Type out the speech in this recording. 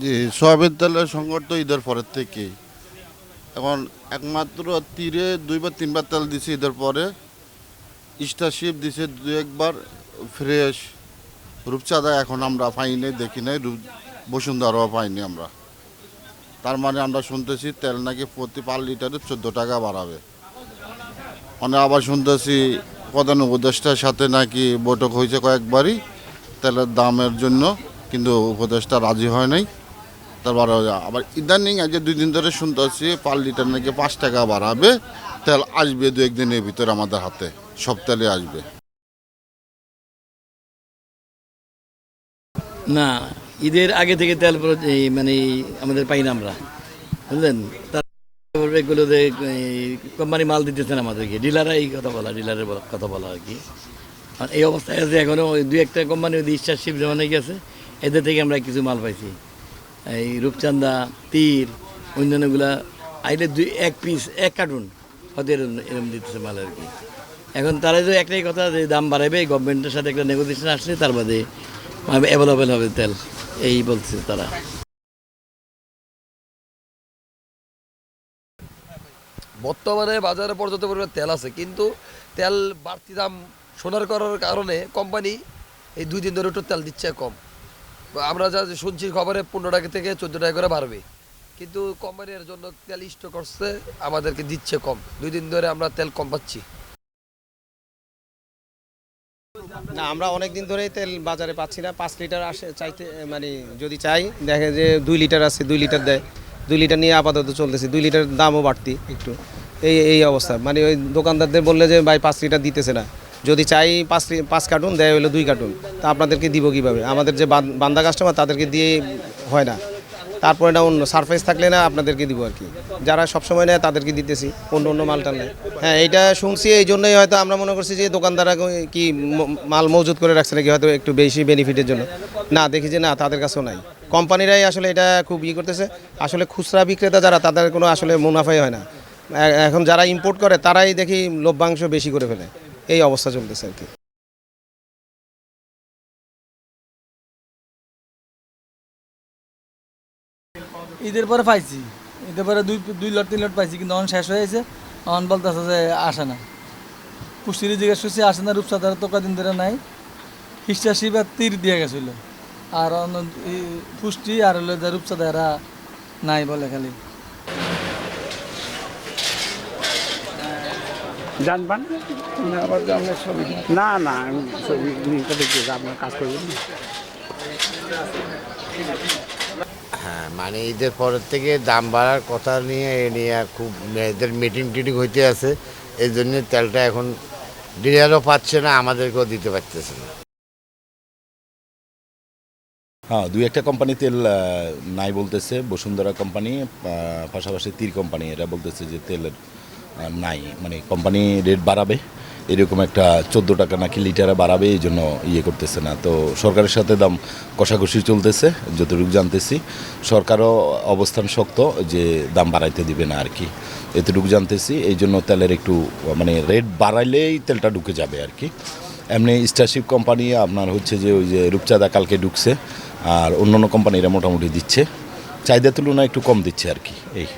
জি, soybean তেলের সংকট তো ঈদের পরের থেকেই। এখন একমাত্র তীরে 2 বা 3 বার তেল দিছে ঈদের পরে। স্টারশিপ দিছে 2 একবার ফ্রেশ। রূপচাঁদা এখন আমরা পাই নাই, দেখি নাই। বসুন্ধরাও পাইনি আমরা। তার মানে আমরা শুনতেছি তেল নাকি প্রতি পার লিটারে 14 টাকা বাড়াবে। মানে আবার শুনতেছি প্রধান উপদেষ্টার সাথে নাকি বৈঠক হয়েছে কয়েকবারই তেলের দামের জন্য, কিন্তু উপদেষ্টা রাজি হয় নাই। তারপরে আবার ইদানিং আজ 2 দিন ধরে শুনতেছি পার লিটার নাকি 5 টাকা বাড়াবে। তেল আসবে 2-1 দিনের ভিতরে আমাদের হাতে, সব তেলে আসবে। না, ঈদের আগে থেকে তেল মানে আমাদের পাই না আমরা, বুঝলেন। তারপরে এগুলো যে কোম্পানি মাল দিতেছেন আমাদেরকে, ডিলাররা এই কথা বলা, ডিলারের কথা বলা আর কি। আর এই অবস্থায় আছে এখনও দুই একটা কোম্পানি ওই স্টারশিপ জমানে গেছে, এদের থেকে আমরা কিছু মাল পাইছি। এই রূপচান্দা, তীর, অন্যান্যগুলা আইলে এক পিস 1 কার্টুন হয়তো এরম দিতেছে মাল আর কি। এখন তারা যে একটাই কথা যে দাম বাড়াবে, গভর্নমেন্টের সাথে একটা নেগোসিয়েশন আসলে তার বাদে অ্যাভেলেবেল হবে তেল, এই বলছে তারা। বর্তমানে বাজারে পর্যাপ্ত পরিমাণ তেল আছে, কিন্তু তেল বাড়তি দাম সোনার করার কারণে কোম্পানি এই 2 দিন ধরে একটু তেল দিচ্ছে কম। আমরা যা শুনছি খবরে 15 টাকা থেকে 14 টাকা করে বাড়বে, কিন্তু কোম্পানির জন্য তেল স্টক করছে, আমাদেরকে দিচ্ছে কম। 2 দিন ধরে আমরা তেল কম পাচ্ছি। না, আমরা অনেক দিন ধরেই তেল বাজারে পাচ্ছি না। 5 লিটার আসে চাইতে, মানে যদি চাই দেখে যে 2 লিটার আছে, 2 লিটার দেয়। 2 লিটার নিয়ে আপাতত চলতেছে। 2 লিটার দামও বাড়তি একটু, এই এই অবস্থা। মানে ওই দোকানদারদের বললে যে ভাই 5 লিটার দিতেছে না, যদি চাই 5 কার্টুন দেয় হলো 2 কার্টুন, তা আপনাদেরকে দিব কীভাবে? আমাদের যে বান্দা কাস্টমার তাদেরকে দিয়ে হয় না। তারপরে না অন্য সারফেস থাকলে না আপনাদেরকে দিব আর কি। যারা সবসময় নেয় তাদেরকে দিতেছি, অন্য অন্য মালটা নেয়। হ্যাঁ, এইটা শুনছি, এই জন্যই হয়তো আমরা মনে করছি যে দোকানদাররা কি মাল মজুত করে রাখছে নাকি, হয়তো একটু বেশি বেনিফিটের জন্য। না, দেখি যে না, তাদের কাছেও নাই। কোম্পানিরাই আসলে এটা খুব করতেছে। আসলে খুচরা বিক্রেতা যারা, তাদের কোনো আসলে মুনাফাই হয় না। এখন যারা ইম্পোর্ট করে তারাই দেখি লভ্যাংশ বেশি করে ফেলে, এই অবস্থা চলতেছে আর কি। ঈদের পরে পাইছি, ঈদের পরে দুই লট 3 লট পাইছি, কিন্তু অন শেষ হয়ে গেছে। অন বলতেছে যে আসে না। পুষ্টির জিজ্ঞেস করছি, আসে না। রূপসাদার তো কদিন ধরে নাই। হিস্টাশিপ আর তীর দিয়ে গেছিল, আর অন্য পুষ্টি আর হলো যে রূপসাদা এরা নাই বলে খালি। জানবেন আবার আপনার ছবি না না আমি ছবি দেখি আপনার কাজ করবেন না। হ্যাঁ, মানে ঈদের পরের থেকে দাম বাড়ার কথা নিয়ে এ নিয়ে খুব এদের মিটিং টিটিং হইতে আছে। এই জন্য তেলটা এখন ডিলারও পাচ্ছে না, আমাদেরকেও দিতে পারতেছে না। হ্যাঁ, 2-1টা কোম্পানি তেল নাই বলতেছে। বসুন্ধরা কোম্পানি, পাশাপাশি তীর কোম্পানি, এরা বলতেছে যে তেলের নাই, মানে কোম্পানি রেট বাড়াবে, এরকম একটা 14 টাকা নাকি লিটারে বাড়াবে, এই জন্য করতেছে না। তো সরকারের সাথে দাম কষাকষি চলতেছে, যতটুকু জানতেছি। সরকারও অবস্থান শক্ত যে দাম বাড়াইতে দিবে না আর কি, এতটুকু জানতেছি। এই জন্য তেলের একটু মানে রেট বাড়াইলেই তেলটা ঢুকে যাবে আর কি। এমনি স্টারশিপ কোম্পানি আপনার হচ্ছে যে ওই যে রূপচাঁদা কালকে ঢুকছে, আর অন্য অন্য কোম্পানিরা মোটামুটি দিচ্ছে, চাহিদার তুলনায় একটু কম দিচ্ছে আর কি, এই।